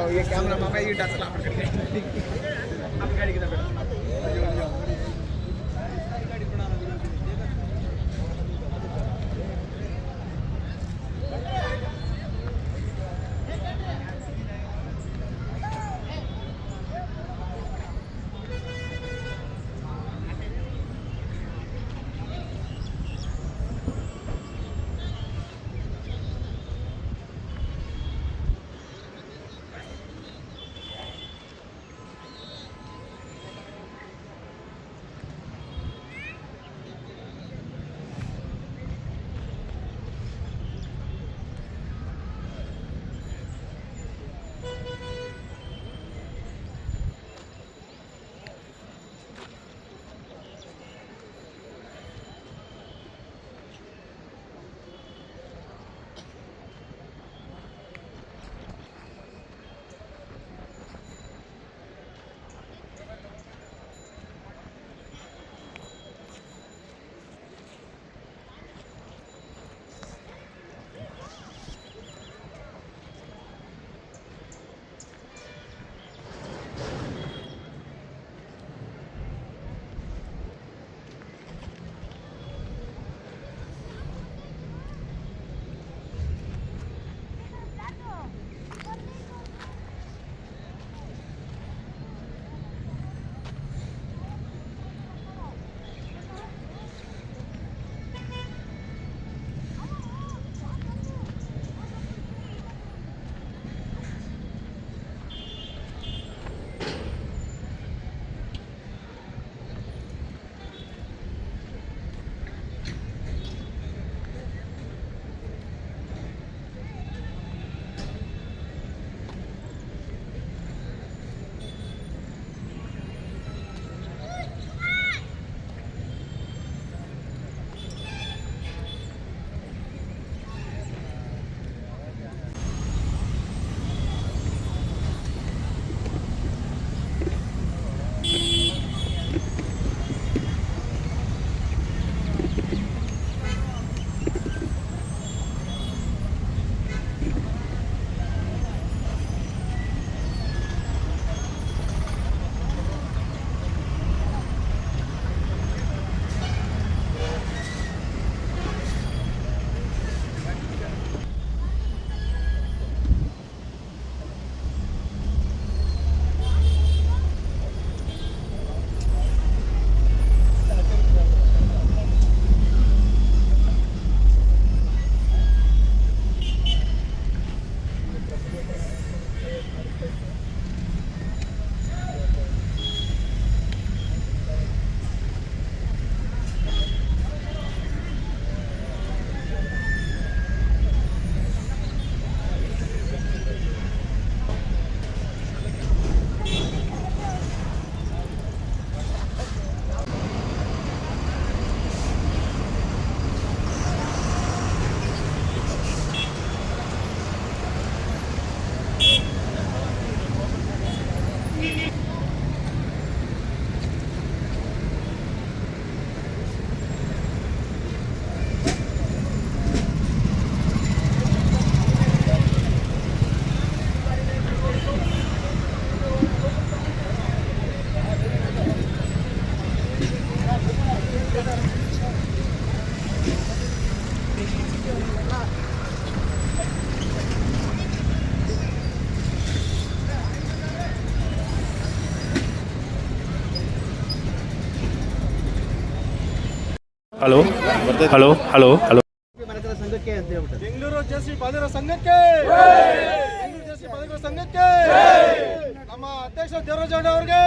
ये कैमरा मामा ये डसला आप गाड़ी किधर बैठा ಹಲೋ ಹಲೋ ಹಲೋ ಹಲೋ ಸಂಘಕ್ಕೆ ಅಂತ ಹೇಳ್ಬಿಟ್ಟು ಬೆಂಗಳೂರು ಜೆಸಿ ಬಾಂಧವರ ಸಂಘಕ್ಕೆ ಬೆಂಗಳೂರು ಜೆಸಿ ಬಾಂಧವರ ಸಂಘಕ್ಕೆ ನಮ್ಮ ಅಧ್ಯಕ್ಷ ದೇವರಾಜ ಅವರಿಗೆ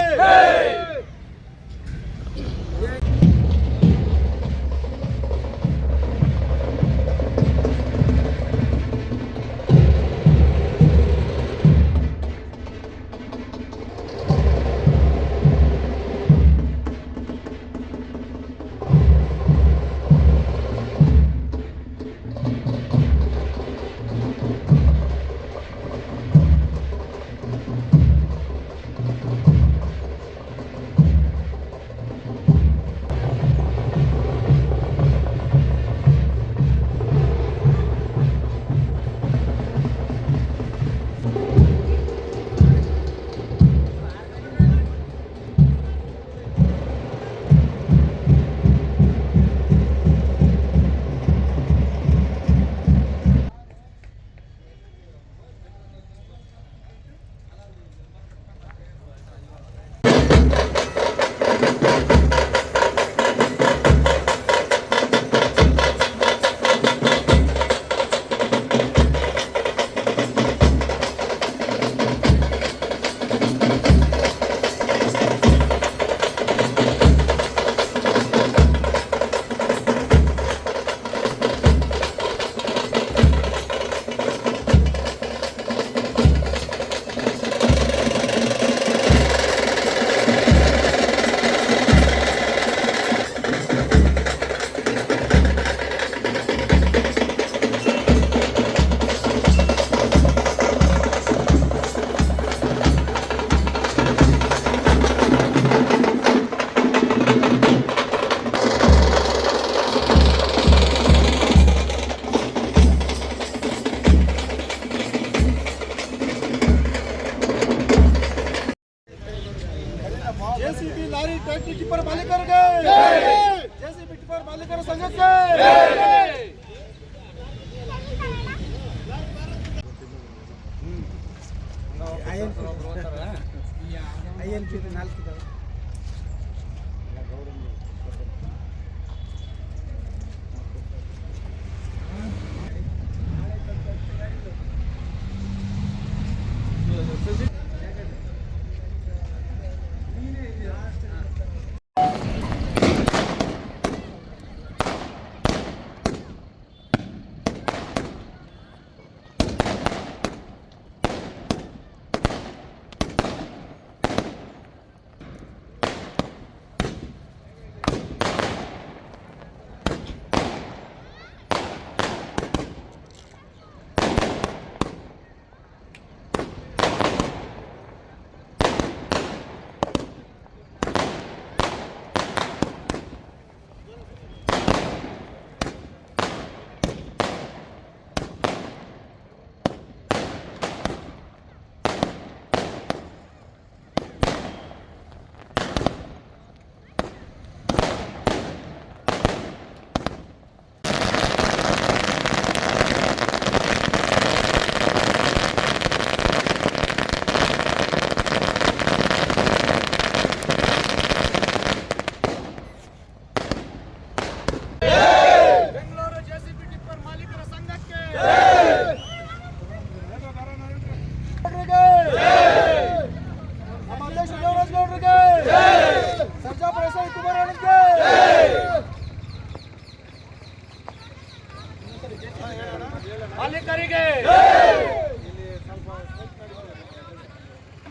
ಮಾಲೀಕರಿಗೆ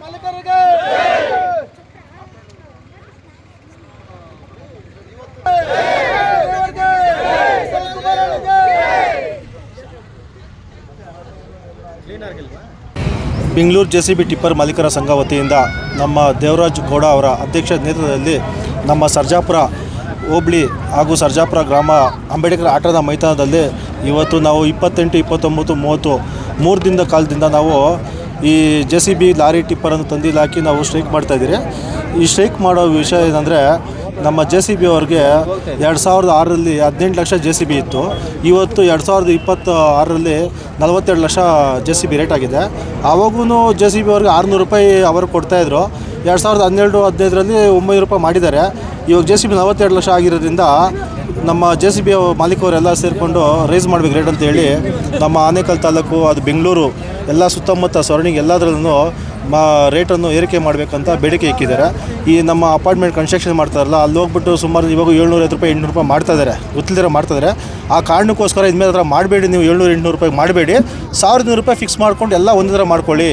ಮಾಲೀಕರಿಗೆ ಬೆಂಗಳೂರು JCB ಟಿಪ್ಪರ್ ಮಾಲೀಕರ ಸಂಘ ವತಿಯಿಂದ ನಮ್ಮ ದೇವರಾಜ್ ಗೌಡ ಅವರ ಅಧ್ಯಕ್ಷ ನೇತೃತ್ವದಲ್ಲಿ ನಮ್ಮ ಸರ್ಜಾಪುರ ಹೋಬಳಿ ಹಾಗೂ ಸರ್ಜಾಪುರ ಗ್ರಾಮ ಅಂಬೇಡ್ಕರ್ ಆಟದ ಮೈದಾನದಲ್ಲಿ ಇವತ್ತು ನಾವು 28, 29, 30 3 ದಿನದ ಕಾಲದಿಂದ ನಾವು ಈ JCB ಲಾರಿ ಟಿಪ್ಪರನ್ನು ತಂದಿಲ್ಲ ಹಾಕಿ ನಾವು ಸ್ಟ್ರೈಕ್ ಮಾಡ್ತಾಯಿದ್ದೀರಿ. ಈ ಸ್ಟ್ರೈಕ್ ಮಾಡೋ ವಿಷಯ ಏನಂದರೆ ನಮ್ಮ JCB ಅವ್ರಿಗೆ 2006ರಲ್ಲಿ 18 ಲಕ್ಷ JCB ಇತ್ತು. ಇವತ್ತು 2026ರಲ್ಲಿ 42 ಲಕ್ಷ JCB ರೇಟ್ ಆಗಿದೆ. ಆವಾಗೂ JCB ಅವ್ರಿಗೆ 600 ರೂಪಾಯಿ ಅವರು ಕೊಡ್ತಾಯಿದ್ರು. 2012-15ರಲ್ಲಿ 900 ರೂಪಾಯಿ ಮಾಡಿದ್ದಾರೆ. ಇವಾಗ JCB 42 ಲಕ್ಷ ಆಗಿರೋದ್ರಿಂದ ನಮ್ಮ JCB ಮಾಲೀಕವರೆಲ್ಲ ಸೇರಿಕೊಂಡು ರೈಸ್ ಮಾಡಬೇಕು ರೇಟ್ ಅಂತೇಳಿ ನಮ್ಮ ಆನೇಕಲ್ ತಾಲೂಕು ಅದು ಬೆಂಗಳೂರು ಎಲ್ಲ ಸುತ್ತಮುತ್ತ ಸರೌಂಡಿಂಗ್ ಎಲ್ಲದರಲ್ಲೂ ರೇಟನ್ನು ಏರಿಕೆ ಮಾಡಬೇಕಂತ ಬೇಡಿಕೆ ಇಕ್ಕಿದ್ದಾರೆ. ಈ ನಮ್ಮ ಅಪಾರ್ಟ್ಮೆಂಟ್ ಕನ್ಸ್ಟ್ರಕ್ಷನ್ ಮಾಡ್ತಾರಲ್ಲ ಅಲ್ಲಿ ಹೋಗ್ಬಿಟ್ಟು ಸುಮಾರು ಇವಾಗ 750 ರೂಪಾಯಿ 800 ರೂಪಾಯಿ ಮಾಡ್ತಾಯಿದ್ದಾರೆ, ಗೊತ್ತಿಲ್ಲದಿರೋ ಮಾಡ್ತಾಯಿದ್ದಾರೆ. ಆ ಕಾರಣಕ್ಕೋಸ್ಕರ ಇನ್ಮೇಲೆ ಹತ್ರ ಮಾಡಬೇಡಿ, ನೀವು 700-800 ರೂಪಾಯಿ ಮಾಡಬೇಡಿ, 1200 ರೂಪಾಯಿ ಫಿಕ್ಸ್ ಮಾಡ್ಕೊಂಡು ಎಲ್ಲ ಒಂದೇ ಥರ ಮಾಡ್ಕೊಳ್ಳಿ.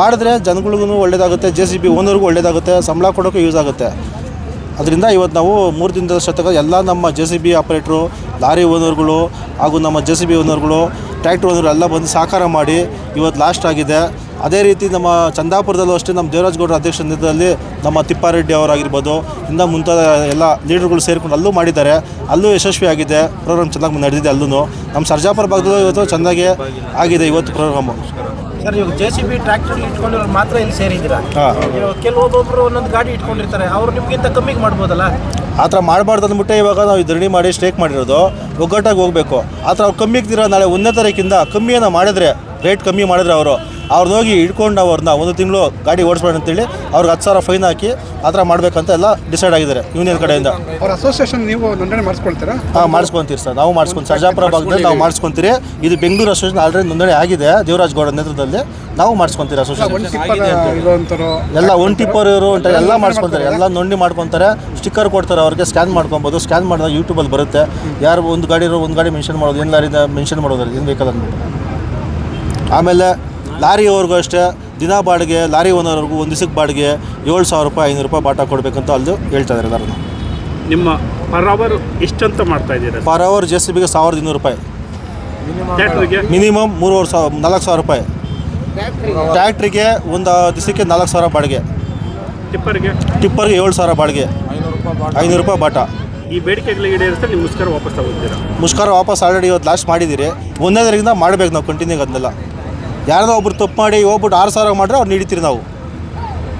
ಮಾಡಿದ್ರೆ ಜನಗಳಿಗೂ ಒಳ್ಳೇದಾಗುತ್ತೆ, JCB ಓನರ್ಗೂ ಒಳ್ಳೇದಾಗುತ್ತೆ, ಸಂಬಳ ಕೊಡೋಕ್ಕೂ ಯೂಸ್ ಆಗುತ್ತೆ. ಅದರಿಂದ ಇವತ್ತು ನಾವು 3 ದಿನದ ಶತಕ ಎಲ್ಲ ನಮ್ಮ JCB ಆಪರೇಟ್ರು, ಲಾರಿ ಓನರ್ಗಳು ಹಾಗೂ ನಮ್ಮ JCB ಓನರ್ಗಳು, ಟ್ರ್ಯಾಕ್ಟರ್ ಓನರ್ಗಳು ಎಲ್ಲ ಬಂದು ಸಹಕಾರ ಮಾಡಿ ಇವತ್ತು ಲಾಸ್ಟ್ ಆಗಿದೆ. ಅದೇ ರೀತಿ ನಮ್ಮ ಚಂದಾಪುರದಲ್ಲೂ ಅಷ್ಟೇ ನಮ್ಮ ದೇವರಾಜ್ ಗೌಡರ ಅಧ್ಯಕ್ಷ ನೇತೃತ್ವದಲ್ಲಿ ನಮ್ಮ ತಿಪ್ಪಾರೆಡ್ಡಿ ಅವರಾಗಿರ್ಬೋದು, ಇನ್ನು ಮುಂತಾದ ಎಲ್ಲ ಲೀಡರ್ಗಳು ಸೇರಿಕೊಂಡು ಅಲ್ಲೂ ಮಾಡಿದ್ದಾರೆ. ಅಲ್ಲೂ ಯಶಸ್ವಿಯಾಗಿದೆ, ಪ್ರೋಗ್ರಾಮ್ ಚೆನ್ನಾಗಿ ನಡೆದಿದೆ. ಅಲ್ಲೂ ನಮ್ಮ ಸರ್ಜಾಪುರ ಭಾಗದಲ್ಲೂ ಇವತ್ತು ಚೆನ್ನಾಗಿ ಆಗಿದೆ ಇವತ್ತು ಪ್ರೋಗ್ರಾಮು. ಸರ್, ಇವಾಗ JCB ಟ್ರ್ಯಾಕ್ಟರ್ ಇಟ್ಕೊಂಡಿರೋರು ಮಾತ್ರ ಇಲ್ಲಿ ಸೇರಿದ್ದೀರಾ? ಕೆಲವೊಬ್ಬೊಬ್ಬರು ಒಂದೊಂದು ಗಾಡಿ ಇಟ್ಕೊಂಡಿರ್ತಾರೆ, ಅವ್ರು ನಿಮಗಿಂತ ಕಮ್ಮಿಗೆ ಮಾಡ್ಬೋದಲ್ಲ? ಆ ಥರ ಮಾಡಬಾರ್ದು ಅಂದ್ಬಿಟ್ಟೆ ಇವಾಗ ನಾವು ಧರಣಿ ಮಾಡಿ ಸ್ಟ್ರೈಕ್ ಮಾಡಿರೋದು. ಒಗ್ಗಟ್ಟಾಗಿ ಹೋಗಬೇಕು. ಆ ಥರ ಅವ್ರು ಕಮ್ಮಿ ಇರ್ತೀರ, ನಾಳೆ 1ನೇ ತಾರೀಕಿಂದ ಕಮ್ಮಿಯನ್ನು ಮಾಡಿದ್ರೆ, ರೇಟ್ ಕಮ್ಮಿ ಮಾಡಿದ್ರೆ ಅವ್ರನ್ನ ಹೋಗಿ ಹಿಡ್ಕೊಂಡು ಅವ್ರನ್ನ 1 ತಿಂಗಳು ಗಾಡಿ ಓಡಿಸ್ಬೇಡ ಅಂತೇಳಿ ಅವ್ರಿಗೆ 10,000 ಫೈನ್ ಹಾಕಿ ಆ ಥರ ಮಾಡಬೇಕಂತ ಎಲ್ಲ ಡಿಸೈಡ್ ಆಗಿದ್ದಾರೆ ಯೂನಿಯನ್ ಕಡೆಯಿಂದ. ಅವ್ರ ಅಸೋಸಿಯೇಷನ್ ನೀವು ನೋಂದಣಿ ಮಾಡಿಸ್ಕೊಳ್ತೀರಾ? ಮಾಡಿಸ್ಕೊಂತೀರಿ ಸರ್, ನಾವು ಮಾಡಿಸ್ಕೊಂತೀವಿ. ಸರ್ಜಾಪುರ ಭಾಗದಲ್ಲಿ ನಾವು ಮಾಡಿಸ್ಕೊಂತೀರಿ. ಇದು ಬೆಂಗಳೂರು ಅಸೋಸಿಯೇಷನ್ ಆಲ್ರೆಡಿ ನೋಂದಣಿ ಆಗಿದೆ ದೇವರಾಜ್ ಗೌಡ ನೇತೃತ್ವದಲ್ಲಿ. ನಾವು ಮಾಡಿಸ್ಕೊಂತೀರಿ ಅಸೋಸಿಯೇಷನ್ ಎಲ್ಲ 1 ಟಿಪ್ಪರ್ ಇವರು ಎಲ್ಲ ಮಾಡಿಸ್ಕೊತಾರೆ, ಎಲ್ಲ ನೋಂದಣಿ ಮಾಡ್ಕೊತಾರೆ, ಸ್ಟಿಕ್ಕರ್ ಕೊಡ್ತಾರೆ, ಅವ್ರಿಗೆ ಸ್ಕ್ಯಾನ್ ಮಾಡ್ಕೊಬೋದು. ಸ್ಕ್ಯಾನ್ ಮಾಡಿದಾಗ ಯೂಟ್ಯೂಬಲ್ಲಿ ಬರುತ್ತೆ ಯಾರು ಒಂದು ಗಾಡಿ ಇರೋ ಒಂದು ಗಾಡಿ ಮೆನ್ಷನ್ ಮಾಡೋದು, ಏನು ಲಾರಿನ ಮೆನ್ಷನ್ ಮಾಡೋದು, ಏನು ಬೇಕಾದ ಅಂದ್ಬಿಟ್ಟು. ಆಮೇಲೆ ಲಾರಿ ಅವ್ರಿಗೂ ಅಷ್ಟೇ ದಿನ ಬಾಡಿಗೆ, ಲಾರಿ ಓನರ್ವರೆಗೂ ಒಂದು ದಿವಸಕ್ಕೆ ಬಾಡಿಗೆ 7,000 ರೂಪಾಯಿ 500 ರೂಪಾಯಿ ಬಾಟ ಕೊಡಬೇಕಂತ ಅಲ್ಲಿ ಹೇಳ್ತಾ ಇದ್ದಾರೆ ಎಲ್ಲರೂ. ನಿಮ್ಮ ಪರ್ ಅವರ್ ಎಷ್ಟಂತ ಮಾಡ್ತಾ ಇದ್ದೀರಾ? ಪರ್ ಅವರ್ JCBಗೆ 1,200 ರೂಪಾಯಿ, ಮಿನಿಮಮ್ 4,000 ರೂಪಾಯಿ, ಟ್ರ್ಯಾಕ್ಟ್ರಿಗೆ ಒಂದು ದಿವಸಕ್ಕೆ 4,000 ಬಾಡಿಗೆ, ಟಿಪ್ಪರ್ಗೆ 7,000 ಬಾಡಿಗೆ, 500 ರೂಪಾಯಿ ಬಾಟ. ಈ ಬೇಡಿಕೆಗಳು ಈಡೇರಿస్తే ನೀವು ಮುಷ್ಕರ ವಾಪಸ್ ತಗೋತೀರಾ? ಮುಷ್ಕರ ವಾಪಸ್ ಆಲ್ರೆಡಿ ಇವತ್ತು ಲಾಸ್ಟ್ ಮಾಡಿದ್ದೀರಿ. 1ನೇ ತಾರೀಕಿಂದ ಮಾಡಬೇಕು ನಾವು ಕಂಟಿನ್ಯೂ. ಅದನ್ನೆಲ್ಲ ಯಾರೋ ಒಬ್ರು ತಪ್ಪು ಮಾಡಿ ಹೋಗ್ಬಿಟ್ಟು 6,000 ಮಾಡಿದ್ರೆ ಅವ್ರು ನೀಡ್ತೀರಿ. ನಾವು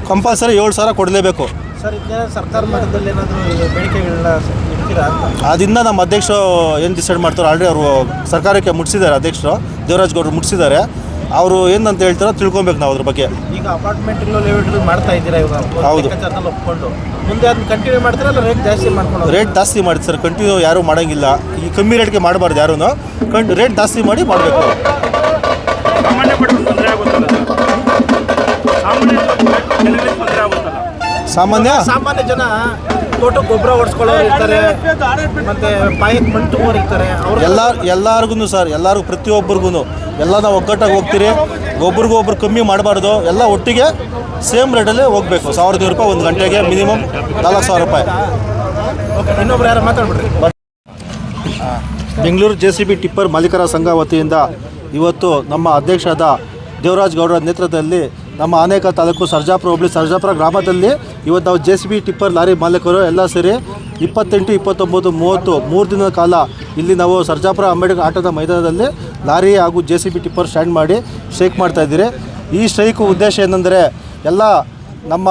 ಕಂಪಲ್ಸರಿ 7,000 ಕೊಡಲೇಬೇಕು. ಸರ್, ಇದನ್ನ ಸರ್ಕಾರ ಮಟ್ಟದಲ್ಲಿ ಏನಾದರೂ ಬೇಡಿಕೆಗಳನ್ನ ಇಡ್ತೀರಾ ಅಂತ? ಅದರಿಂದ ನಮ್ಮ ಅಧ್ಯಕ್ಷರು ಏನು ಡಿಸೈಡ್ ಮಾಡ್ತಾರೆ ಆಲ್ರೆಡಿ ಅವರು ಸರ್ಕಾರಕ್ಕೆ ಮುಟ್ಟಿಸಿದ್ದಾರೆ. ಅಧ್ಯಕ್ಷರು ದೇವರಾಜ್ ಗೌಡರು ಮುಟ್ಟಿಸಿದ್ದಾರೆ. ಅವರು ಏನಂತ ಹೇಳ್ತಾರೋ ತಿಳ್ಕೊಬೇಕು ನಾವು ಅದ್ರ ಬಗ್ಗೆ. ಈಗ ಅಪಾರ್ಟ್ಮೆಂಟ್ಗಳು ಲೇಔಟ್ಗಳು ಮಾಡ್ತಾ ಇದ್ದೀರಾ ಇವಾಗ? ಹೌದು. ಒಪ್ಕೊಂಡು ಮುಂದೆ ಅದನ್ನ ಕಂಟಿನ್ಯೂ ಮಾಡ್ತೀರಾ ಅಲ್ಲ ರೇಟ್ ಜಾಸ್ತಿ ಮಾಡ್ಕೊಂಡು? ರೇಟ್ ಜಾಸ್ತಿ ಮಾಡಿ ಸರ್, ಕಂಟಿನ್ಯೂ ಯಾರೂ ಮಾಡೋಂಗಿಲ್ಲ. ಈ ಕಮ್ಮಿ ರೇಟ್ಗೆ ಮಾಡಬಾರ್ದು ಯಾರೂ, ರೇಟ್ ಜಾಸ್ತಿ ಮಾಡಿ ಮಾಡಬೇಕು. ಸಾಮಾನ್ಯ ಪಡೆದು ತೊಂದರೆ ಆಗುತ್ತಲ್ಲ, ತೊಂದರೆ ಆಗುತ್ತಲ್ಲ. ಸಾಮಾನ್ಯ ಜನ ತೋಟಕ್ಕೆ ಗೊಬ್ಬರ ಹೊಡ್ಸ್ಕೊಳ್ಳೋರು ಇರ್ತಾರೆ, ಮತ್ತೆ ಪಾಯಕ್ಕೆ ಮಣ್ಣು ತುಂಬೋರು ಇರ್ತಾರೆ. ಅವ್ರು ಎಲ್ಲರಿಗೂ ಸರ್, ಎಲ್ಲರಿಗೂ ಪ್ರತಿಯೊಬ್ಬರಿಗೂ ಎಲ್ಲ ನಾವು ಒಗ್ಗಟ್ಟಾಗಿ ಹೋಗ್ತೀರಿ. ಒಬ್ರಿಗೊಬ್ರು ಕಮ್ಮಿ ಮಾಡಬಾರ್ದು, ಎಲ್ಲ ಒಟ್ಟಿಗೆ ಸೇಮ್ ರೇಟಲ್ಲೇ ಹೋಗಬೇಕು. 1,200 ರೂಪಾಯಿ ಒಂದು ಗಂಟೆಗೆ, ಮಿನಿಮಮ್ 4,000 ರೂಪಾಯಿ. ಇನ್ನೊಬ್ರು ಯಾರು ಮಾತಾಡ್ಬಿಡ್ರಿ. ಬೆಂಗಳೂರು JCB ಟಿಪ್ಪರ್ ಮಾಲೀಕರ ಸಂಘ ವತಿಯಿಂದ ಇವತ್ತು ನಮ್ಮ ಅಧ್ಯಕ್ಷರಾದ ದೇವರಾಜ್ ಗೌಡರ ನೇತೃತ್ವದಲ್ಲಿ ನಮ್ಮ ಆನೇಕಲ್ ತಾಲೂಕು ಸರ್ಜಾಪುರ ಹೋಬಳಿ ಸರ್ಜಾಪುರ ಗ್ರಾಮದಲ್ಲಿ ಇವತ್ತು ನಾವು JCB ಟಿಪ್ಪರ್ ಲಾರಿ ಮಾಲೀಕರು ಎಲ್ಲ ಸೇರಿ 28, 29, 30 3 ದಿನದ ಕಾಲ ಇಲ್ಲಿ ನಾವು ಸರ್ಜಾಪುರ ಅಂಬೇಡ್ಕರ್ ಆಟದ ಮೈದಾನದಲ್ಲಿ ಲಾರಿ ಹಾಗೂ JCB ಟಿಪ್ಪರ್ ಸ್ಟ್ಯಾಂಡ್ ಮಾಡಿ ಸ್ಟ್ರೈಕ್ ಮಾಡ್ತಾಯಿದ್ದೀರಿ. ಈ ಸ್ಟ್ರೈಕು ಉದ್ದೇಶ ಏನಂದರೆ ಎಲ್ಲ ನಮ್ಮ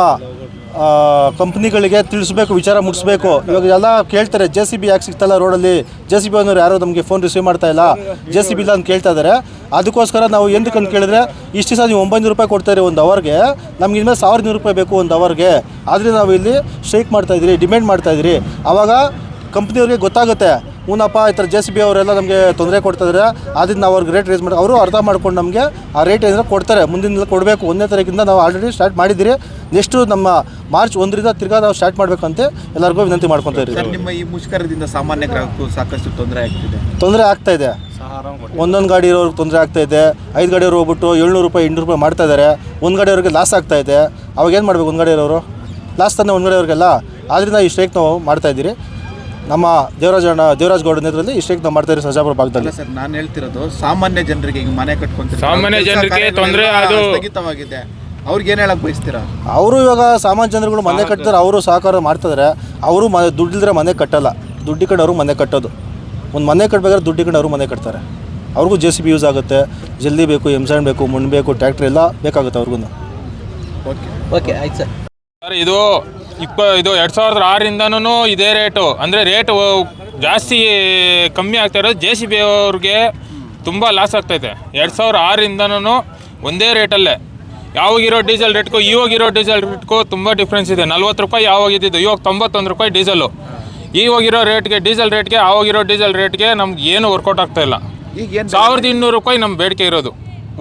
ಕಂಪ್ನಿಗಳಿಗೆ ತಿಳಿಸ್ಬೇಕು, ವಿಚಾರ ಮುಟ್ಟಿಸ್ಬೇಕು. ಇವಾಗ ಎಲ್ಲ ಕೇಳ್ತಾರೆ JCB ಯಾಕೆ ಸಿಗ್ತಾಯಿಲ್ಲ ರೋಡಲ್ಲಿ, JCB ಅನ್ನೋರು ಯಾರೋ ನಮಗೆ ಫೋನ್ ರಿಸೀವ್ ಮಾಡ್ತಾಯಿಲ್ಲ, JCB ಇಲ್ಲ ಅಂತ ಕೇಳ್ತಾ ಇದ್ದಾರೆ. ಅದಕ್ಕೋಸ್ಕರ ನಾವು ಎಂದಕ್ಕೆ ಅಂತ ಕೇಳಿದ್ರೆ, ಇಷ್ಟು ದಿವಸ ನೀವು 900 ರೂಪಾಯಿ ಕೊಡ್ತಾರೆ ಒಂದು ಅವರ್ಗೆ, ನಮ್ಗೆ ಇನ್ಮೇಲೆ 1,200 ರೂಪಾಯಿ ಬೇಕು ಒಂದು ಅವರ್ಗೆ. ಆದರೆ ನಾವು ಇಲ್ಲಿ ಸ್ಟ್ರೈಕ್ ಮಾಡ್ತಾಯಿದ್ದೀರಿ, ಡಿಮ್ಯಾಂಡ್ ಮಾಡ್ತಾಯಿದ್ದೀರಿ. ಆವಾಗ ಕಂಪ್ನಿಯವ್ರಿಗೆ ಗೊತ್ತಾಗುತ್ತೆ, ಹೂನಪ್ಪ ಈ ಥರ JCB ಅವರೆಲ್ಲ ನಮಗೆ ತೊಂದರೆ ಕೊಡ್ತಾಯಿದ್ದಾರೆ, ಅದರಿಂದ ನಾವು ಅವ್ರಿಗೆ ರೇಟ್ ರೈಸ್ ಮಾಡಿ ಅವರು ಅರ್ಥ ಮಾಡ್ಕೊಂಡು ನಮಗೆ ಆ ರೇಟ್ ಏನಾದರೂ ಕೊಡ್ತಾರೆ. ಮುಂದಿನ ಕೊಡಬೇಕು. 1ನೇ ತಾರೀಕಿಂದ ನಾವು ಆಲ್ರೆಡಿ ಸ್ಟಾರ್ಟ್ ಮಾಡಿದ್ದೀರಿ. ನೆಕ್ಸ್ಟು ನಮ್ಮ ಮಾರ್ಚ್ 1ರಿಂದ ತಿರ್ಗಾ ನಾವು ಸ್ಟಾರ್ಟ್ ಮಾಡಬೇಕಂತೆ ಎಲ್ಲರಿಗೂ ವಿನಂತಿ ಮಾಡ್ಕೊತಾ ಇದ್ದೀವಿ. ನಿಮ್ಮ ಈ ಮುಷ್ಕರದಿಂದ ಸಾಮಾನ್ಯ ಗ್ರಾಹಕರು ಸಾಕಷ್ಟು ತೊಂದರೆ ಆಗ್ತಿದೆ. ತೊಂದರೆ ಆಗ್ತಾಯಿದೆ. ಒಂದೊಂದು ಗಾಡಿ ಇರೋರಿಗೆ ತೊಂದರೆ ಆಗ್ತಾಯಿದೆ. 5 ಗಾಡಿಯವರು ಹೋಗ್ಬಿಟ್ಟು 700 ರೂಪಾಯಿ 800 ರೂಪಾಯಿ ಮಾಡ್ತಾಯಿದ್ದಾರೆ. ಒಂದು ಗಾಡಿಯವ್ರಿಗೆ ಲಾಸ್ ಆಗ್ತಾಯಿದೆ. ಅವಾಗ ಏನು ಮಾಡಬೇಕು? ಒಂದು ಗಾಡಿಯವರು ಲಾಸ್ ತಾನೆ ಒಂದು ಗಾಡಿಯವ್ರಿಗೆಲ್ಲ. ಆದ್ದರಿಂದ ಈ ಸ್ಟ್ರೈಕ್ ನಾವು ಮಾಡ್ತಾಯಿದ್ದೀರಿ. ನಮ್ಮ ದೇವರಾಜ್ ಗೌಡ ನೇತೃತ್ವದಲ್ಲಿ ಈ ಸ್ಟ್ರೈಕ್ ನಾವು ಮಾಡ್ತಾಯಿದ್ದೀರಿ ಸರ್ಜಾಪುರ ಭಾಗದಲ್ಲಿ. ಸರ್, ನಾನು ಹೇಳ್ತಿರೋದು ಸಾಮಾನ್ಯ ಜನರಿಗೆ ಈಗ ಮನೆ ಕಟ್ಕೊಂತಾರೆ, ಸಾಮಾನ್ಯ ಜನರಿಗೆ ತೊಂದರೆ ಅದು ಸ್ಥಗಿತವಾಗಿದೆ, ಅವ್ರಿಗೆ ಏನು ಹೇಳಕ್ ಬಯಸ್ತೀರಾ? ಅವರು ಇವಾಗ ಸಾಮಾನ್ಯ ಜನರುಗಳು ಮನೆ ಕಟ್ತಾರೆ, ಅವರು ಸಹಕಾರ ಮಾಡ್ತಿದ್ದಾರೆ. ಅವರು ದುಡ್ಡಿಲ್ದ್ರೆ ಮನೆ ಕಟ್ಟಲ್ಲ, ದುಡ್ಡು ಕಡೆ ಅವರು ಮನೆ ಕಟ್ಟೋದು. ಒಂದು ಮನೆ ಕಟ್ಟಬೇಕಾದ್ರೆ ದುಡ್ಡು ಕಡೆ ಅವರು ಮನೆ ಕಟ್ತಾರೆ. ಅವ್ರಿಗೂ JCB ಯೂಸ್ ಆಗುತ್ತೆ. ಜಲ್ದಿ ಬೇಕು, ಎಮ್ಸಾಂಡ್ ಬೇಕು, ಮಣ್ಣು ಬೇಕು, ಟ್ರ್ಯಾಕ್ಟ್ರ್ ಎಲ್ಲ ಬೇಕಾಗುತ್ತೆ ಅವ್ರಿಗೂ. ಓಕೆ ಆಯ್ತು ಸರ್. ಸರ್, ಇದು 2006ರಿಂದನೂ ಇದೇ ರೇಟು. ಅಂದರೆ ರೇಟು ಜಾಸ್ತಿ ಕಮ್ಮಿ ಆಗ್ತಾ ಇರೋದು JCB ಅವ್ರಿಗೆ ತುಂಬ ಲಾಸ್ ಆಗ್ತೈತೆ. 2006ರಿಂದನೂ ಒಂದೇ ರೇಟಲ್ಲೇ. ಯಾವಾಗಿರೋ ಡೀಸೆಲ್ ರೇಟ್ಗೂ ಇವಾಗಿರೋ ಡೀಸೆಲ್ ರೇಟ್ಗೂ ತುಂಬ ಡಿಫ್ರೆನ್ಸ್ ಇದೆ. 40 ರೂಪಾಯಿ ಯಾವಾಗಿದ್ದು, ಇವಾಗ 91 ರೂಪಾಯಿ ಡೀಸೆಲ್ಲು. ಇವಾಗಿರೋ ರೇಟ್ಗೆ, ಡೀಸೆಲ್ ರೇಟ್ಗೆ, ಆವಾಗಿರೋ ಡೀಸೆಲ್ ರೇಟ್ಗೆ ನಮ್ಗೆ ಏನು ವರ್ಕೌಟ್ ಆಗ್ತಾ ಇಲ್ಲ. 1200 ರೂಪಾಯಿ ನಮ್ಮ ಬೇಡಿಕೆ ಇರೋದು.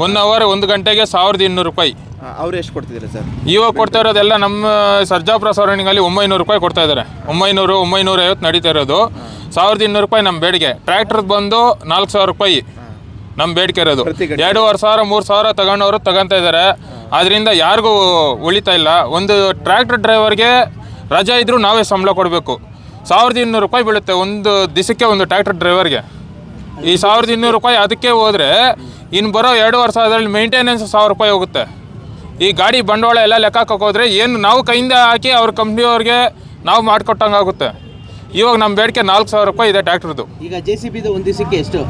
1 ಅವರ್ 1 ಗಂಟೆಗೆ 1200 ರೂಪಾಯಿ. ಅವ್ರು ಎಷ್ಟು ಕೊಡ್ತಿದ್ದಾರೆ ಸರ್? ಇವಾಗ ಕೊಡ್ತಾ ಇರೋದೆಲ್ಲ ನಮ್ಮ ಸರ್ಜಾಪುರ ಸರೌಂಡಿಂಗಲ್ಲಿ 900 ರೂಪಾಯಿ ಕೊಡ್ತಾ ಇದ್ದಾರೆ. 900, 950 ನಡೀತಾ ಇರೋದು. 1200 ರೂಪಾಯಿ ನಮ್ಮ ಬೇಡಿಕೆ. ಟ್ರ್ಯಾಕ್ಟರ್ದು ಬಂದು 4000 ರೂಪಾಯಿ ನಮ್ಮ ಬೇಡಿಕೆ ಇರೋದು. 2500, 3000 ತಗೊಂಡವರು ತಗೊತಾ ಇದ್ದಾರೆ. ಅದರಿಂದ ಯಾರಿಗೂ ಉಳಿತಾ ಇಲ್ಲ. ಒಂದು ಟ್ರ್ಯಾಕ್ಟರ್ ಡ್ರೈವರ್ಗೆ ರಜಾ ಇದ್ದರೂ ನಾವೇ ಸಂಬಳ ಕೊಡಬೇಕು. 1200 ರೂಪಾಯಿ ಬೀಳುತ್ತೆ ಒಂದು ದಿವಸಕ್ಕೆ ಒಂದು ಟ್ರ್ಯಾಕ್ಟರ್ ಡ್ರೈವರ್ಗೆ. ಈ 1200 ರೂಪಾಯಿ ಅದಕ್ಕೆ ಹೋದರೆ ಇನ್ನು ಬರೋ 2 ವರ್ಷದಲ್ಲಿ ಮೇಂಟೆನೆನ್ಸ್ 1000 ರೂಪಾಯಿ ಹೋಗುತ್ತೆ. ಈ ಗಾಡಿ ಬಂಡವಾಳ ಎಲ್ಲ ಲೆಕ್ಕ ಹಾಕೋದ್ರೆ ಏನು ನಾವು ಕೈಯಿಂದ ಹಾಕಿ ಅವ್ರ ಕಂಪ್ನಿಯವ್ರಿಗೆ ನಾವು ಮಾಡಿಕೊಟ್ಟಂಗೆ ಆಗುತ್ತೆ. ಇವಾಗ ನಮ್ಮ ಬೇಡಿಕೆ 4000 ರೂಪಾಯಿ ಇದೆ ಟ್ರ್ಯಾಕ್ಟರ್ದು. ಈಗ JCBದು ಒಂದು ದಿವಸಕ್ಕೆ ಎಷ್ಟು?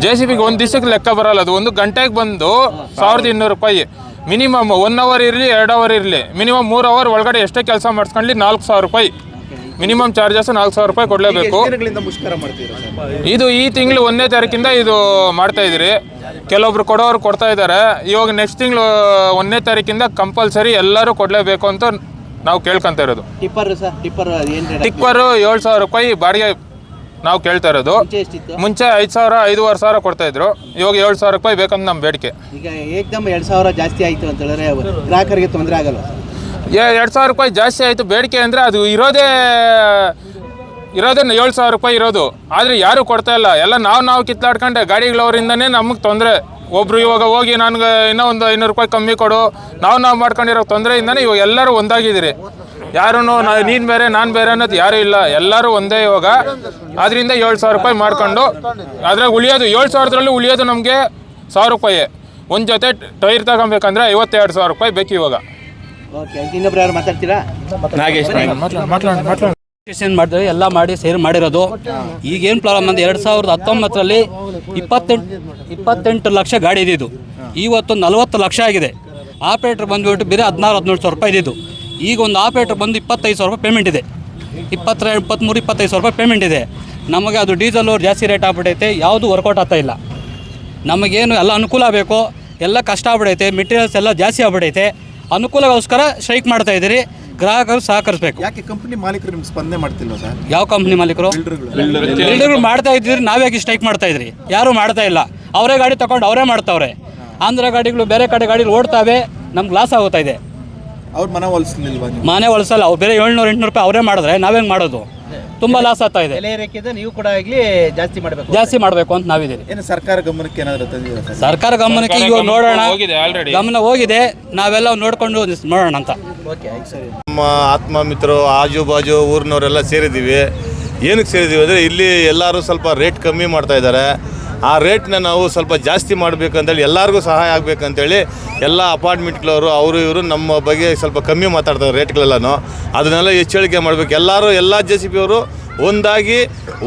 JCBಗೆ ಒಂದು ದಿವಸಕ್ಕೆ ಲೆಕ್ಕ ಬರಲ್ಲ. ಅದು ಒಂದು ಗಂಟೆಗೆ ಬಂದು 1200 ರೂಪಾಯಿ ಮಿನಿಮಮ್. 1 ಅವರ್ ಇರಲಿ, 2 ಅವರ್ ಇರಲಿ, ಮಿನಿಮಮ್ 3 ಅವರ್ ಒಳಗಡೆ ಎಷ್ಟೇ ಕೆಲಸ ಮಾಡಿಸ್ಕೊಳ್ಳಿ 4000 ರೂಪಾಯಿ ಮಿನಿಮಮ್ ಚಾರ್ಜಸ್. 4000 ರೂಪಾಯಿ ಕೊಡಲೇಬೇಕು. ಮುಷ್ಕರ ಮಾಡ್ತೀರಾ ಸರ್? ಇದು ಈ ತಿಂಗಳು 1ನೇ ತಾರೀಕಿಂದ ಇದು ಮಾಡ್ತಾಯಿದ್ದೀರಿ. ಕೆಲವೊಬ್ರು ಕೊಡೋರು ಕೊಡ್ತಾ ಇದ್ದಾರೆ. ಇವಾಗ ನೆಕ್ಸ್ಟ್ ತಿಂಗಳು 1ನೇ ತಾರೀಕಿಂದ ಕಂಪಲ್ಸರಿ ಎಲ್ಲರೂ ಕೊಡಲೇಬೇಕು ಅಂತ ನಾವು ಕೇಳ್ಕೊತಾ ಇರೋದು. ಟಿಪ್ಪರು 7000 ರೂಪಾಯಿ ಬಾಡಿಗೆ ನಾವು ಕೇಳ್ತಾ ಇರೋದು. ಮುಂಚೆ 5000, 5500 ಕೊಡ್ತಾ ಇದ್ರು. ಇವಾಗ 7000 ರೂಪಾಯಿ ಬೇಕಂತ ನಮ್ಮ ಬೇಡಿಕೆ. ಈಗ ಏಕದಮ್ 2000 ಜಾಸ್ತಿ ಆಯಿತು ಅಂತ ಹೇಳಿದ್ರೆ ಗ್ರಾಹಕರಿಗೆ ತೊಂದರೆ ಆಗಲ್ಲ? 2000 ರೂಪಾಯಿ ಜಾಸ್ತಿ ಆಯಿತು ಬೇಡಿಕೆ ಅಂದರೆ ಅದು ಇರೋದೇ 7000 ರೂಪಾಯಿ ಇರೋದು. ಆದರೆ ಯಾರೂ ಕೊಡ್ತಾ ಇಲ್ಲ. ಎಲ್ಲ ನಾವು ಕಿತ್ತಾಡ್ಕೊಂಡೆ ಗಾಡಿಗಳವರಿಂದನೇ ನಮಗೆ ತೊಂದರೆ. ಒಬ್ಬರು ಇವಾಗ ಹೋಗಿ ನನಗೆ ಇನ್ನೂ ಒಂದು 500 ರೂಪಾಯಿ ಕಮ್ಮಿ ಕೊಡು, ನಾವು ಮಾಡ್ಕೊಂಡಿರೋ ತೊಂದರೆಯಿಂದನೇ ಇವಾಗ ಎಲ್ಲರೂ ಒಂದಾಗಿದ್ದೀರಿ. ಯಾರೂ ನೀನು ಬೇರೆ ನಾನು ಬೇರೆ ಅನ್ನೋದು ಯಾರೂ ಇಲ್ಲ, ಎಲ್ಲರೂ ಒಂದೇ ಇವಾಗ. ಅದರಿಂದ 7000 ರೂಪಾಯಿ ಮಾಡ್ಕೊಂಡು ಅದ್ರಾಗ ಉಳಿಯೋದು 7000ರಲ್ಲಿ ಉಳಿಯೋದು ನಮಗೆ 1000 ರೂಪಾಯಿ. ಒಂದು ಜೊತೆ ಟೈರ್ ತಗೊಬೇಕಂದ್ರೆ 52,000 ರೂಪಾಯಿ ಬೇಕು ಇವಾಗ. ಓಕೆ, ಇನ್ನೊಬ್ರು ಯಾರು ಮಾತಾಡ್ತೀರಾ? ಮಾಡಿದ್ರೆ ಎಲ್ಲ ಮಾಡಿ ಸೇರಿ ಮಾಡಿರೋದು. ಈಗೇನು ಪ್ರಾಬ್ಲಮ್ ಅಂದರೆ 2019ರಲ್ಲಿ 28 ಲಕ್ಷ ಗಾಡಿ ಇದ್ದಿದ್ದು, ಇವತ್ತು 40 ಲಕ್ಷ ಆಗಿದೆ. ಆಪ್ರೇಟ್ರ್ ಬಂದುಬಿಟ್ಟು ಬೇರೆ 16-17 ರೂಪಾಯಿ ಇದ್ದಿದ್ದು. ಈಗ ಒಂದು ಆಪ್ರೇಟ್ರ್ ಬಂದು 25,000 ರೂಪಾಯಿ ಪೇಮೆಂಟ್ ಇದೆ. 23-25,000 ರೂಪಾಯಿ ಪೇಮೆಂಟ್ ಇದೆ. ನಮಗೆ ಅದು ಡೀಸೆಲ್ ಜಾಸ್ತಿ ರೇಟ್ ಆಗ್ಬಿಟ್ಟೈತೆ, ಯಾವುದು ವರ್ಕೌಟ್ ಆಗ್ತಾ ಇಲ್ಲ. ನಮಗೇನು ಎಲ್ಲ ಅನುಕೂಲ ಬೇಕು, ಎಲ್ಲ ಕಷ್ಟ ಆಗ್ಬಿಡೈತೆ, ಮೆಟೀರಿಯಲ್ಸ್ ಎಲ್ಲ ಜಾಸ್ತಿ ಆಗ್ಬಿಡೈತೆ. ಅನುಕೂಲಗೋಸ್ಕರ ಸ್ಟ್ರೈಕ್ ಮಾಡ್ತಾ ಇದ್ದೀರಿ. ಗ್ರಾಹಕರು ಸಹಕರಿಸಬೇಕು. ಯಾಕೆ ಕಂಪನಿ ಮಾಲೀಕರು ನಿಮ್ಗೆ ಸ್ಪಂದನೆ ಮಾಡ್ತಿಲ್ಲ ಸರ್? ಯಾವ ಕಂಪ್ನಿ ಮಾಲೀಕರು? ಬಿಲ್ಡರ್ಗಳು ಮಾಡ್ತಾ ಇದ್ದೀರಿ, ನಾವ್ಯಾಕೆ ಸ್ಟ್ರೈಕ್ ಮಾಡ್ತಾ ಇದ್ರಿ? ಯಾರೂ ಮಾಡ್ತಾ ಇಲ್ಲ. ಅವರೇ ಗಾಡಿ ತಗೊಂಡು ಅವರೇ ಮಾಡ್ತಾವ್ರೆ. ಆಂಧ್ರ ಗಾಡಿಗಳು ಬೇರೆ ಕಡೆ ಗಾಡಿಗಳು ಓಡ್ತಾವೆ, ನಮ್ಗೆ ಲಾಸ್ ಆಗುತ್ತಾ ಇದೆ. ಅವ್ರು ಮನೆ ಹೊಲಿಸ್ಲಿಲ್ವಾ? ಮನೆ ಹೊಲಿಸಲ್ಲ. ಅವ್ರು ಬೇರೆ 700-800 ರೂಪಾಯಿ ಅವರೇ ಮಾಡಿದ್ರೆ ನಾವೇನು ಮಾಡೋದು? ತುಂಬ ಲಾಸ್ ಆಗ್ತಾ ಇದೆ. ನೀವು ಕೂಡ ಆಗಲಿ ಜಾಸ್ತಿ ಮಾಡಬೇಕು ಅಂತ ನಾವಿದ್ದೀರಿ. ಏನು ಸರ್ಕಾರ ಗಮನಕ್ಕೆ ಏನಾದರೂ ತಂದಿದೆ ಸರ್? ಸರ್ಕಾರ ಗಮನಕ್ಕೆ ಈಗ ನೋಡೋಣ, ಗಮನ ಹೋಗಿದೆ, ನಾವೆಲ್ಲ ನೋಡಿಕೊಂಡು ನೋಡೋಣ ಅಂತ. ನಮ್ಮ ಆತ್ಮ ಮಿತ್ರರು ಆಜು ಬಾಜು ಊರಿನವರೆಲ್ಲ ಸೇರಿದ್ದೀವಿ. ಏನಕ್ಕೆ ಸೇರಿದ್ದೀವಿ ಅಂದರೆ ಇಲ್ಲಿ ಎಲ್ಲರೂ ಸ್ವಲ್ಪ ರೇಟ್ ಕಮ್ಮಿ ಮಾಡ್ತಾ ಇದ್ದಾರೆ. ಆ ರೇಟ್ನ ನಾವು ಸ್ವಲ್ಪ ಜಾಸ್ತಿ ಮಾಡಬೇಕಂತೇಳಿ, ಎಲ್ಲರಿಗೂ ಸಹಾಯ ಆಗಬೇಕಂತೇಳಿ ಎಲ್ಲ ಅಪಾರ್ಟ್ಮೆಂಟ್ಗಳವರು ಅವರು ಇವರು ನಮ್ಮ ಬಗ್ಗೆ ಸ್ವಲ್ಪ ಕಮ್ಮಿ ಮಾತಾಡ್ತಾರೆ ರೇಟ್ಗಳೆಲ್ಲನೂ. ಅದನ್ನೆಲ್ಲ ಹೆಚ್ಚಳಿಕೆ ಮಾಡಬೇಕು. ಎಲ್ಲ JCB ಅವರು ಒಂದಾಗಿ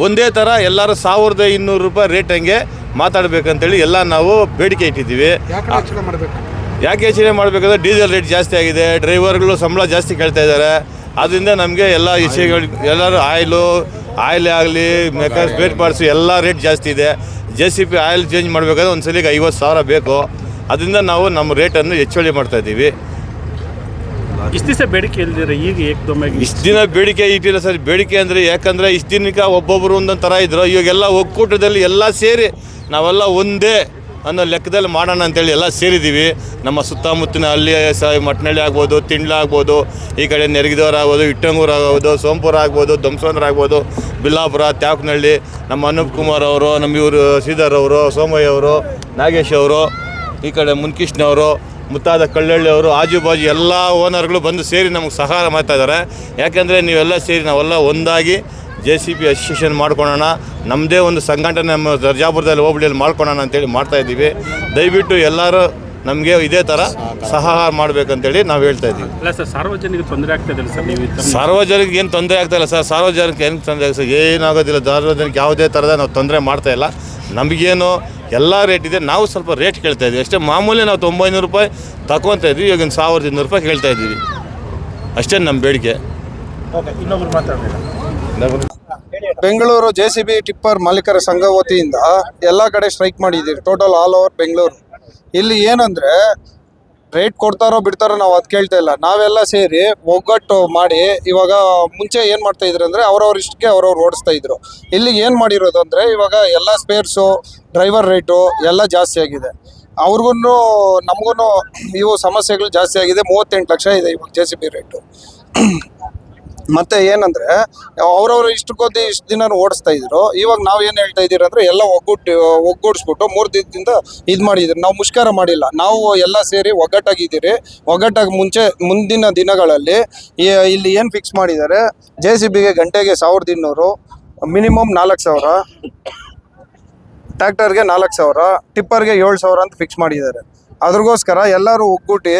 ಒಂದೇ ಥರ ಎಲ್ಲರೂ 1200 ರೂಪಾಯಿ ರೇಟ್ ಹಂಗೆ ಮಾತಾಡಬೇಕಂತೇಳಿ ಎಲ್ಲ ನಾವು ಬೇಡಿಕೆ ಇಟ್ಟಿದ್ದೀವಿ. ಯಾಕೆ ಹೆಚ್ಚಿಗೆ ಮಾಡಬೇಕಂದ್ರೆ ಡೀಸೆಲ್ ರೇಟ್ ಜಾಸ್ತಿ ಆಗಿದೆ, ಡ್ರೈವರ್ಗಳು ಸಂಬಳ ಜಾಸ್ತಿ ಕೇಳ್ತಾ ಇದ್ದಾರೆ. ಅದರಿಂದ ನಮಗೆ ಎಲ್ಲ ವಿಷಯಗಳು ಎಲ್ಲರೂ ಆಯಿಲೇ ಆಗಲಿ, ಮೆಕಾನಿಕ್ ಸ್ಪೇರ್ ಪಾರ್ಟ್ಸು ಎಲ್ಲ ರೇಟ್ ಜಾಸ್ತಿ ಇದೆ. JCB ಆಯಿಲ್ ಚೇಂಜ್ ಮಾಡಬೇಕಾದ್ರೆ ಒಂದು ಸಲಿಗೆ 50,000 ಬೇಕು. ಅದರಿಂದ ನಾವು ನಮ್ಮ ರೇಟನ್ನು ಹೆಚ್ಚಳ ಮಾಡ್ತಾ ಇದ್ದೀವಿ. ಇಷ್ಟು ದಿವಸ ಬೇಡಿಕೆ ಇಲ್ದಿರ ಈಗ ಏಕದಮ್ಮಾಗಿ ಇಷ್ಟು ದಿನ ಬೇಡಿಕೆ ಇಟ್ಟಿಲ್ಲ ಸರ್. ಬೇಡಿಕೆ ಅಂದರೆ ಯಾಕಂದರೆ ಇಷ್ಟು ದಿನಕ್ಕೆ ಒಬ್ಬೊಬ್ಬರು ಒಂದೊಂದು ಥರ ಇದ್ರು. ಇವಾಗೆಲ್ಲ ಒಕ್ಕೂಟದಲ್ಲಿ ಎಲ್ಲ ಸೇರಿ ನಾವೆಲ್ಲ ಒಂದೇ ಅನ್ನೋ ಲೆಕ್ಕದಲ್ಲಿ ಮಾಡೋಣ ಅಂತೇಳಿ ಎಲ್ಲ ಸೇರಿದ್ದೀವಿ. ನಮ್ಮ ಸುತ್ತಮುತ್ತಿನ ಹಳ್ಳಿ ಮಟ್ನಳ್ಳಿ ಆಗ್ಬೋದು, ತಿಂಡ್ಲ ಆಗ್ಬೋದು, ಈ ಕಡೆ ನೆರಗಿದವರ ಆಗ್ಬೋದು, ಇಟ್ಟಂಗೂರು ಆಗ್ಬೋದು, ಸೋಂಪುರ ಆಗ್ಬೋದು, ದಂಸಂದ್ರ ಆಗ್ಬೋದು, ಬಿಲ್ಲಾಪುರ, ತ್ಯಾವಕನಹಳ್ಳಿ, ನಮ್ಮ ಅನೂಪ್ ಕುಮಾರ್ ಅವರು, ನಮ್ಮ ಇವರು ಶ್ರೀಧರ್ ಅವರು, ಸೋಮಯ್ಯ ಅವರು, ನಾಗೇಶ್ ಅವರು, ಈ ಕಡೆ ಮುನ್ಕೃಷ್ಣ ಅವರು, ಮುತ್ತಾದ ಕಳ್ಳಳ್ಳಿ ಅವರು, ಆಜು ಬಾಜು ಎಲ್ಲ ಓನರ್ಗಳು ಬಂದು ಸೇರಿ ನಮಗೆ ಸಹಾಯ ಮಾಡ್ತಾ ಇದ್ದಾರೆ. ಯಾಕೆಂದರೆ ನೀವೆಲ್ಲ ಸೇರಿ ನಾವೆಲ್ಲ ಒಂದಾಗಿ JCB ಅಸೋಸಿಯೇಷನ್ ಮಾಡ್ಕೊಳ್ಳೋಣ, ನಮ್ಮದೇ ಒಂದು ಸಂಘಟನೆ ನಮ್ಮ ಸರ್ಜಾಪುರದಲ್ಲಿ ಹೋಬಳಿಯಲ್ಲಿ ಮಾಡ್ಕೊಳ್ಳೋಣ ಅಂತೇಳಿ ಮಾಡ್ತಾಯಿದ್ದೀವಿ. ದಯವಿಟ್ಟು ಎಲ್ಲರೂ ನಮಗೆ ಇದೇ ಥರ ಸಹಾಯ ಮಾಡಬೇಕಂತೇಳಿ ನಾವು ಹೇಳ್ತಾ ಇದ್ದೀವಿ. ಅಲ್ಲ ಸರ್, ಸಾರ್ವಜನಿಕ ತೊಂದರೆ ಆಗ್ತದೆ ಸರ್. ನೀವು ಸಾರ್ವಜನಿಕ ಏನು ತೊಂದರೆ ಆಗ್ತಾಯಿಲ್ಲ ಸರ್, ಸಾರ್ವಜನಿಕ ಏನು ತೊಂದರೆ ಆಗ್ತದೆ ಏನಾಗೋದಿಲ್ಲ. ಸಾರ್ವಜನಿಕ ಯಾವುದೇ ಥರದ ನಾವು ತೊಂದರೆ ಮಾಡ್ತಾಯಿಲ್ಲ. ನಮಗೇನು ಎಲ್ಲ ರೇಟ್ ಇದೆ, ನಾವು ಸ್ವಲ್ಪ ರೇಟ್ ಕೇಳ್ತಾ ಇದ್ದೀವಿ ಅಷ್ಟೇ. ಮಾಮೂಲಿ ನಾವು 900 ರೂಪಾಯಿ ತಗೊತಾ ಇದ್ವಿ, ಇವಾಗ 1200 ರೂಪಾಯಿ ಕೇಳ್ತಾ ಇದ್ದೀವಿ ಅಷ್ಟೇ ನಮ್ಮ ಬೇಡಿಕೆ. ಓಕೆ, ಇನ್ನೊಬ್ರು ಮಾತಾಡೋಣ. ಬೆಂಗಳೂರು JCB ಟಿಪ್ಪರ್ ಮಾಲೀಕರ ಸಂಘ ವತಿಯಿಂದ ಎಲ್ಲ ಕಡೆ ಸ್ಟ್ರೈಕ್ ಮಾಡಿದ್ದೀರಿ, ಟೋಟಲ್ ಆಲ್ ಓವರ್ ಬೆಂಗಳೂರು. ಇಲ್ಲಿ ಏನಂದರೆ ರೇಟ್ ಕೊಡ್ತಾರೋ ಬಿಡ್ತಾರೋ ನಾವು ಅದು ಕೇಳ್ತಾ ಇಲ್ಲ. ನಾವೆಲ್ಲ ಸೇರಿ ಒಗ್ಗಟ್ಟು ಮಾಡಿ ಇವಾಗ ಮುಂಚೆ ಏನು ಮಾಡ್ತಾ ಇದ್ರು ಅಂದರೆ ಅವ್ರವ್ರ ಇಷ್ಟಕ್ಕೆ ಅವ್ರವ್ರು ಓಡಿಸ್ತಾ ಇದ್ರು. ಇಲ್ಲಿ ಏನು ಮಾಡಿರೋದು ಅಂದರೆ ಇವಾಗ ಎಲ್ಲ ಸ್ಪೇರ್ಸು, ಡ್ರೈವರ್ ರೇಟು ಎಲ್ಲ ಜಾಸ್ತಿ ಆಗಿದೆ. ಅವ್ರಿಗೂ ನಮಗೂ ಇವು ಸಮಸ್ಯೆಗಳು ಜಾಸ್ತಿ ಆಗಿದೆ. 38 ಲಕ್ಷ ಇದೆ ಇವಾಗ JCB ರೇಟು. ಮತ್ತು ಏನಂದರೆ ಅವ್ರವ್ರ ಇಷ್ಟಕ್ಕೋದಿ ಇಷ್ಟು ದಿನ ಓಡಿಸ್ತಾ ಇದ್ರು. ಇವಾಗ ನಾವು ಏನು ಹೇಳ್ತಾ ಇದ್ದೀರಿ ಅಂದರೆ ಎಲ್ಲ ಒಗ್ಗೂಡಿಸ್ಬಿಟ್ಟು 3 ದಿನದಿಂದ ಇದು ಮಾಡಿದ್ದೀರಿ. ನಾವು ಮುಷ್ಕರ ಮಾಡಿಲ್ಲ, ನಾವು ಎಲ್ಲ ಸೇರಿ ಒಗ್ಗಟ್ಟಾಗಿದ್ದೀರಿ. ಒಗ್ಗಟ್ಟಾಗಿ ಮುಂದಿನ ದಿನಗಳಲ್ಲಿ ಇಲ್ಲಿ ಏನು ಫಿಕ್ಸ್ ಮಾಡಿದ್ದಾರೆ, JCBಗೆ ಗಂಟೆಗೆ 1200, ಮಿನಿಮಮ್ 4000, ಟ್ರ್ಯಾಕ್ಟರ್ಗೆ 4000, ಟಿಪ್ಪರ್ಗೆ 7000 ಅಂತ ಫಿಕ್ಸ್ ಮಾಡಿದ್ದಾರೆ. ಅದ್ರಗೋಸ್ಕರ ಎಲ್ಲರೂ ಒಗ್ಗೂಟಿ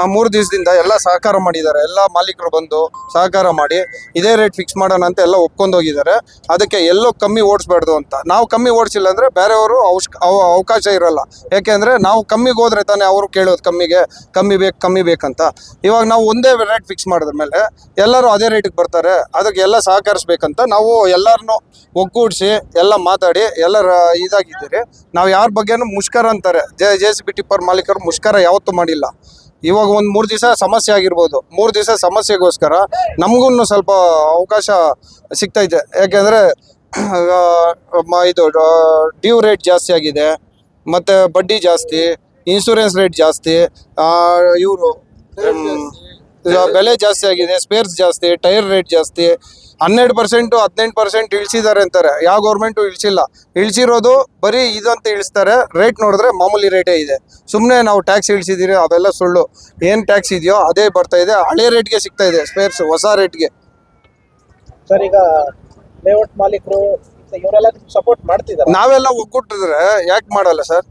3 ದಿವಸದಿಂದ ಎಲ್ಲ ಸಹಕಾರ ಮಾಡಿದ್ದಾರೆ. ಎಲ್ಲ ಮಾಲೀಕರು ಬಂದು ಸಹಕಾರ ಮಾಡಿ ಇದೇ ರೇಟ್ ಫಿಕ್ಸ್ ಮಾಡೋಣ ಅಂತ ಎಲ್ಲ ಒಪ್ಕೊಂಡೋಗಿದ್ದಾರೆ. ಅದಕ್ಕೆ ಎಲ್ಲೋ ಕಮ್ಮಿ ಓಡಿಸ್ಬಾರ್ದು ಅಂತ. ನಾವು ಕಮ್ಮಿ ಓಡಿಸಿಲ್ಲ ಅಂದರೆ ಬೇರೆಯವರು ಅವಕಾಶ ಇರೋಲ್ಲ. ಯಾಕೆಂದರೆ ನಾವು ಕಮ್ಮಿಗೆ ಹೋದ್ರೆ ತಾನೇ ಅವರು ಕೇಳೋದು ಕಮ್ಮಿ ಬೇಕಂತ. ಇವಾಗ ನಾವು ಒಂದೇ ರೇಟ್ ಫಿಕ್ಸ್ ಮಾಡಿದ ಮೇಲೆ ಎಲ್ಲರೂ ಅದೇ ರೇಟಿಗೆ ಬರ್ತಾರೆ. ಅದಕ್ಕೆ ಎಲ್ಲ ಸಹಕರಿಸ್ಬೇಕಂತ ನಾವು ಎಲ್ಲರನ್ನೂ ಒಗ್ಗೂಡಿಸಿ ಎಲ್ಲ ಮಾತಾಡಿ ಎಲ್ಲರ ಇದಾಗಿದ್ದೀರಿ. ನಾವು ಯಾರ ಬಗ್ಗೆನೂ ಮುಷ್ಕರ ಅಂತಾರೆ, JCB ಟಿಪ್ಪರ್ ಮಾಲೀಕರು ಮುಷ್ಕರ ಯಾವತ್ತೂ ಮಾಡಿಲ್ಲ. ಇವಾಗ ಒಂದು 3 ದಿವಸ ಸಮಸ್ಯೆ ಆಗಿರ್ಬೋದು, 3 ದಿವಸ ಸಮಸ್ಯೆಗೋಸ್ಕರ ನಮಗೂ ಸ್ವಲ್ಪ ಅವಕಾಶ ಸಿಗ್ತೈತೆ. ಯಾಕೆಂದರೆ ಇದು ಡ್ಯೂ ರೇಟ್ ಜಾಸ್ತಿ ಆಗಿದೆ, ಮತ್ತು ಬಡ್ಡಿ ಜಾಸ್ತಿ, ಇನ್ಶೂರೆನ್ಸ್ ರೇಟ್ ಜಾಸ್ತಿ, ಇವರು ಬೆಲೆ ಜಾಸ್ತಿ ಆಗಿದೆ, ಸ್ಪೇರ್ಸ್ ಜಾಸ್ತಿ, ಟೈರ್ ರೇಟ್ ಜಾಸ್ತಿ. 12% 18% ಇಳಿಸಿದ್ದಾರೆ ಅಂತಾರೆ. ಯಾವ ಗೌರ್ಮೆಂಟು ಇಳಿಸಿರೋದು ಬರೀ ಇದಂತ ಇಳಿಸ್ತಾರೆ. ರೇಟ್ ನೋಡಿದ್ರೆ ಮಾಮೂಲಿ ರೇಟೇ ಇದೆ. ಸುಮ್ಮನೆ ನಾವು ಟ್ಯಾಕ್ಸ್ ಇಳಿಸಿದ್ದೀರಿ, ಅವೆಲ್ಲ ಸುಳ್ಳು. ಏನು ಟ್ಯಾಕ್ಸ್ ಇದೆಯೋ ಅದೇ ಬರ್ತಾ ಇದೆ, ಹಳೆ ರೇಟ್ಗೆ ಸಿಗ್ತಾ ಇದೆ ಸ್ಪೇರ್ಸ್, ಹೊಸ ರೇಟ್ಗೆ. ಸರ್, ಈಗ ಲೇಔಟ್ ಮಾಲೀಕರು ಇವರೆಲ್ಲ ಸಪೋರ್ಟ್ ಮಾಡ್ತಿದ್ದಾರೆ. ನಾವೆಲ್ಲ ಒಗ್ಗೂಟಿದ್ರೆ ಯಾಕೆ ಮಾಡಲ್ಲ ಸರ್?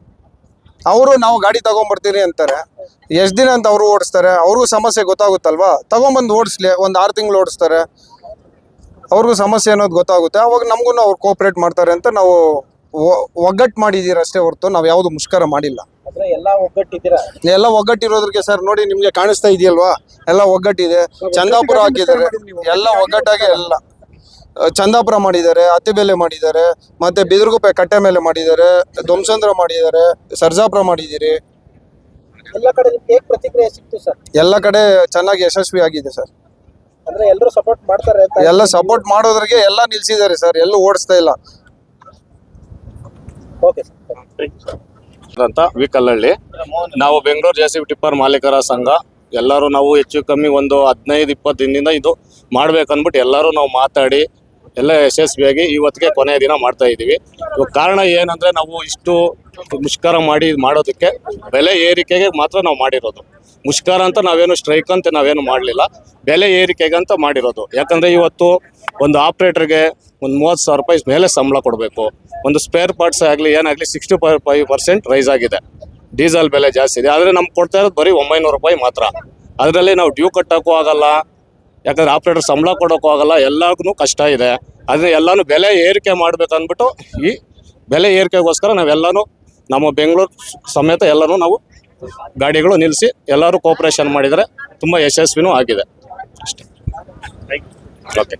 ಅವರು ನಾವು ಗಾಡಿ ತಗೊಂಡ್ಬರ್ತೀರಿ ಅಂತಾರೆ. ಎಷ್ಟು ದಿನ ಅಂತ ಅವರು ಓಡಿಸ್ತಾರೆ? ಅವ್ರಿಗೂ ಸಮಸ್ಯೆ ಗೊತ್ತಾಗುತ್ತಲ್ವಾ? ತಗೊಂಬಂದು ಓಡಿಸ್ಲಿ, ಒಂದು 6 ತಿಂಗಳು ಓಡಿಸ್ತಾರೆ, ಅವ್ರಿಗೂ ಸಮಸ್ಯೆ ಅನ್ನೋದು ಗೊತ್ತಾಗುತ್ತೆ. ಅವಾಗ ನಮಗೂ ಅವ್ರು ಕೋಆಪ್ರೇಟ್ ಮಾಡ್ತಾರೆ ಅಂತ ನಾವು ಒಗ್ಗಟ್ಟು ಮಾಡಿದ್ದೀರ ಅಷ್ಟೇ ಹೊರತು ನಾವು ಯಾವುದು ಮುಷ್ಕರ ಮಾಡಿಲ್ಲ. ಎಲ್ಲ ಒಗ್ಗಟ್ಟಿದ್ದೀರಾ? ಎಲ್ಲ ಒಗ್ಗಟ್ಟಿರೋದ್ರಿಗೆ ಸರ್ ನೋಡಿ, ನಿಮಗೆ ಕಾಣಿಸ್ತಾ ಇದೆಯಲ್ವಾ, ಎಲ್ಲ ಒಗ್ಗಟ್ಟಿದೆ. ಚಂದಾಪುರ ಹಾಕಿದ್ದಾರೆ, ಎಲ್ಲ ಒಗ್ಗಟ್ಟಾಗಿ ಎಲ್ಲ ಚಂದಾಪುರ ಮಾಡಿದ್ದಾರೆ, ಅತ್ತಿಬೆಲೆ ಮಾಡಿದ್ದಾರೆ, ಮತ್ತು ಬಿದಿರುಗುಪ್ಪೆ ಕಟ್ಟೆ ಮೇಲೆ ಮಾಡಿದ್ದಾರೆ, ಧ್ವಂಸಂದ್ರ ಮಾಡಿದ್ದಾರೆ, ಸರ್ಜಾಪುರ ಮಾಡಿದ್ದೀರಿ. ಎಲ್ಲ ಕಡೆ ಹೇಗೆ ಪ್ರತಿಕ್ರಿಯೆ ಸಿಕ್ತು ಸರ್? ಎಲ್ಲ ಕಡೆ ಚೆನ್ನಾಗಿ ಯಶಸ್ವಿ ಆಗಿದೆ ಸರ್. ಅಂದ್ರೆ ಎಲ್ಲರೂ ಸಪೋರ್ಟ್ ಮಾಡ್ತಾರೆ ಅಂತ? ಎಲ್ಲ ಸಪೋರ್ಟ್ ಮಾಡೋದ್ರಿಗೆ ಎಲ್ಲ ನಿಲ್ಸಿದ್ದಾರೆ ಸರ್, ಎಲ್ಲೂ ಓಡಿಸ್ತಾ ಇಲ್ಲ. Okay sir. ಅಂತ ವಿಕಲ್ಲಹಳ್ಳಿ. ನಾವು ಬೆಂಗಳೂರು JCB ಟಿಪ್ಪರ್ ಮಾಲೀಕರ ಸಂಘ ಎಲ್ಲರೂ ನಾವು ಹೆಚ್ಚು ಕಮ್ಮಿ ಒಂದು 15-20 ದಿನದಿಂದ ಇದು ಮಾಡ್ಬೇಕಂದ್ಬಿಟ್ಟು ಎಲ್ಲರೂ ನಾವು ಮಾತಾಡಿ ಎಲ್ಲ ಯಶಸ್ವಿಯಾಗಿ ಇವತ್ತಿಗೆ ಕೊನೆಯ ದಿನ ಮಾಡ್ತಾ ಇದ್ದೀವಿ. ಕಾರಣ ಏನಂದರೆ ನಾವು ಇಷ್ಟು ಮುಷ್ಕರ ಮಾಡೋದಕ್ಕೆ ಬೆಲೆ ಏರಿಕೆಗೆ ಮಾತ್ರ ನಾವು ಮಾಡಿರೋದು. ಮುಷ್ಕರ ಅಂತ ನಾವೇನು ಸ್ಟ್ರೈಕ್ ಅಂತ ನಾವೇನು ಮಾಡಲಿಲ್ಲ, ಬೆಲೆ ಏರಿಕೆಗಂತ ಮಾಡಿರೋದು. ಯಾಕಂದರೆ ಇವತ್ತು ಒಂದು ಆಪ್ರೇಟರ್ಗೆ ಒಂದು 30,000 ರೂಪಾಯಿ ಮೇಲೆ ಸಂಬಳ ಕೊಡಬೇಕು. ಒಂದು ಸ್ಪೇರ್ ಪಾರ್ಟ್ಸ್ ಆಗಲಿ ಏನಾಗಲಿ 65% ರೈಸ್ ಆಗಿದೆ. ಡೀಸೆಲ್ ಬೆಲೆ ಜಾಸ್ತಿ ಇದೆ, ಆದರೆ ನಮ್ಗೆ ಕೊಡ್ತಾ ಇರೋದು ಬರೀ 900 ರೂಪಾಯಿ ಮಾತ್ರ. ಅದರಲ್ಲಿ ನಾವು ಡ್ಯೂ ಕಟ್ಟೋಕ್ಕೂ ಆಗಲ್ಲ, ಯಾಕಂದರೆ ಆಪ್ರೇಟರ್ ಸಂಬಳ ಕೊಡೋಕ್ಕೂ ಆಗಲ್ಲ, ಎಲ್ಲರಿಗೂ ಕಷ್ಟ ಇದೆ. ಅದನ್ನ ಎಲ್ಲನೂ ಬೆಲೆ ಏರಿಕೆ ಮಾಡಬೇಕಂದ್ಬಿಟ್ಟು ಈ ಬೆಲೆ ಏರಿಕೆಗೋಸ್ಕರ ನಾವೆಲ್ಲನೂ ನಮ್ಮ ಬೆಂಗಳೂರು ಸಮೇತ ಎಲ್ಲನೂ ನಾವು ಗಾಡಿಗಳು ನಿಲ್ಲಿಸಿ ಎಲ್ಲರೂ ಕೋಆಪ್ರೇಷನ್ ಮಾಡಿದರೆ ತುಂಬ ಯಶಸ್ವಿನೂ ಆಗಿದೆ ಅಷ್ಟೇ. ಓಕೆ.